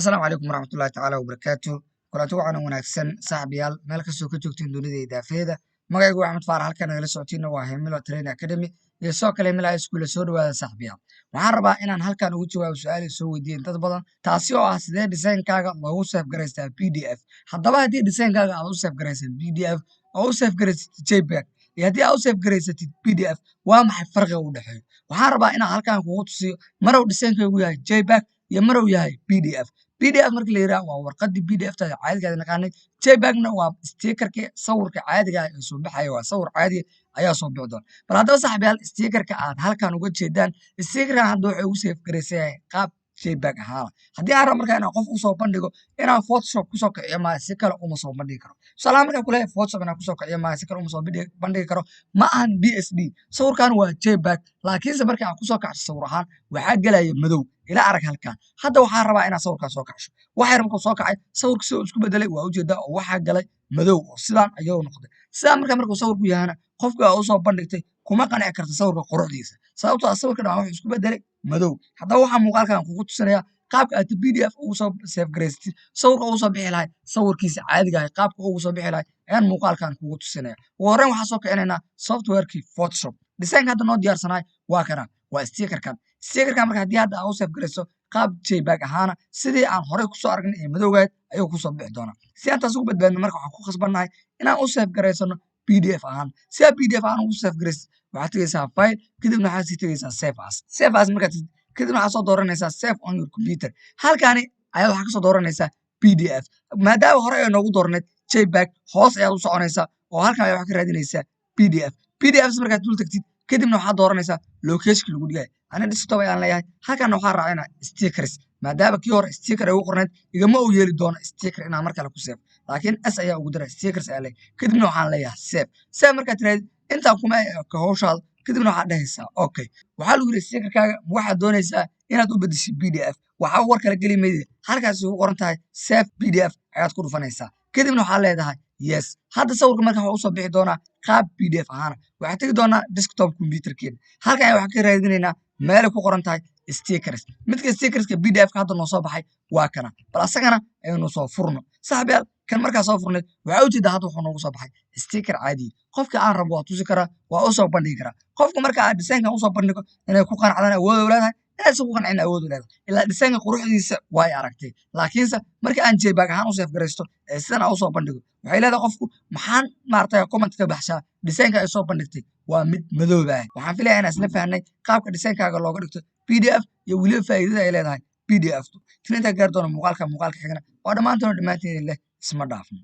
Asalaamu calaykum waraxmatullaahi tacaala wabarakaatu. Kulanti wacan oo wanaagsan saaxiibayaal meel kastoo ka joogtiin dunida iyo daafeeda. Magacaygu waa Axmed Faarax, halkan nagala socotiina waa Hemilo Training Academy iyo sidoo kale Hemilo High School. Soo dhawaada saaxiibayaal. Waxaan rabaa inaan halkan ugu jawaabo su'aal ay soo weydiiyeen dad badan, taasi oo ah sidee design-kaaga loogu save garaystaa PDF. Haddaba haddii design-kaaga aad u save garaysan PDF oo u save garaysatid JPEG iyo haddii aad u save garaysatid PDF, waa maxay farqiga u dhexeeya? Waxaan rabaa inaan halkan kugu tusiyo marow design-kaagu yahay JPEG iyo marow yahay PDF. PDF marka la yiraahdo waa warqadii PDF-tada caadiga ah naqaanay. JPEG-na waa sticker-ka sawirka caadiga ah ee soo baxaya, waa sawir caadi ayaa soo bixi doona. Bal haddaba saaxiibayaal, sticker-ka aad halkan uga jeedaan, sticker-kan hadda wuxuu ugu save garaysan yahay qaab JPEG ahaan. Haddii aan rabo markaa inaan qof u soo bandhigo inaan Photoshop ku soo kiciyo maayo, si kale uma soo bandhigi karo. Tusaale ahaan markaan ku leeyahay Photoshop inaan ku soo kiciyo maayo, si kale uma soo bandhigi karo. Ma ahan PSD, sawirkan waa JPEG, laakiinse marka aan ku soo kacso sawir ahaan waxaa gelaya madow. Ila arag halkan. Hadda waxaan rabaa inaan sawirkan soo kacsho. Waxa yar markuu soo kacay, sawirka si uu isku bedelay waa ujeedaa oo waxaa galay madow oo sidaan ayuu noqday. Sidaan markuu sawirku yahana qofka aad u soo bandhigtay kuma qanci karto sawirka quruxdiisa. Sababtoo ah sawirka dhan wuxuu isku bedelay madow. Haddaba waxaan muuqaalkan kugu tusinayaa qaabka aad PDF ugu soo save garaysatid, sawirka ugu soo bixi lahayd, sawirkiisa caadiga ah, qaabka ugu soo bixi lahayd ayaan muuqaalkan kugu tusinaya. Ugu horreyn waxaan soo kicinaynaa software-kii Photoshop. Design-ka hadda noo diyaarsanaay waa kana, waa sticker-kan. Sticker-kan marka haddii hadda aad u save garayso qaab JPEG ahaana sidii aan horey ku soo aragnay ee madowgayd ayuu ku soo bixi doonaa. Si aan taas ugu badbaadno marka waxaan ku khasbannahay inaan u save garaysano PDF ahaan. Si aad PDF ahaan ugu save garaysid, waxaad tegaysaa file, kadibna waxaad sii tegaysaa save as. Save as markaad tagtid, kadibna waxaad soo dooranaysaa save on your computer. Halkaani ayaa waxaa ka soo dooranaysaa PDF. Maadaama hore ay noogu doorneed JPEG, hoos ayaad u soconaysaa oo halkan ayaa waxaad ka raadinaysaa PDF. PDFs markaad dul tagtid, kadibna waxaad dooranaysaa location lagu dhigay. Ana desktop ayaan leeyahay. Halkan waxaan raacinaa stickers. Maadaama kii hore sticker ay ugu qorneed, igama u yeeli doono sticker inaan mar kale ku save. Laakiin S ayaa ugu daray stickers ayaa leeyahay. Kadibna waxaan leeyahay save. Save markaad tiraahdo intaan kuma ka hawshaada, kadibna waxaad dhahaysaa okay. Waxaa lagu yiri sticker-kaaga waxaad doonaysaa inaad u bedesho PDF. Waxaa war kala geli mayday. Halkaas ugu qoran tahay save PDF ayaad ku dhufanaysaa. Kadibna waxaad leedahay yes. Hadda sawirka marka wuxuu soo bixi doonaa qaab PDF ahaan. Waxaad tagi doonaa desktop computer-keena. Halkan ayaa waxaan ka raadinaynaa meel ay ku qoran tahay stickers. Midka stickerska PDF-ka hadda noo soo baxay waa kana. Bal asagana ayaynu soo furno. Saaxiibayaal, kan markaa soo furneed waxaa ujeedaa hadda wuxuu noogu soo baxay sticker caadi. Qofka aan rabo waa tusi karaa, waa u soo bandhigi karaa. Qofka marka aad design-kan u soo bandhigo inay ku qancadaan awood u leedahay, inaysan ku qancin awood u leedahay. Ilaa design-ka quruxdiisa way aragtay. Laakiinse marka aan JPEG ahaan u save garaysto ee sidan aan u soo bandhigo, waxay leedahay qofku maxaan maartay comment ka baxshaa design-ka ay soo bandhigtay waa mid madoobahay. Waxaan filayaa inaan isla fahnay qaabka design-kaaga looga dhigto PDF iyo weliba faa'iidada ay leedahay PDF-tu. Tan intaan gaari doono muuqaalka xigana waa dhammaantiin leh isma dhaafno.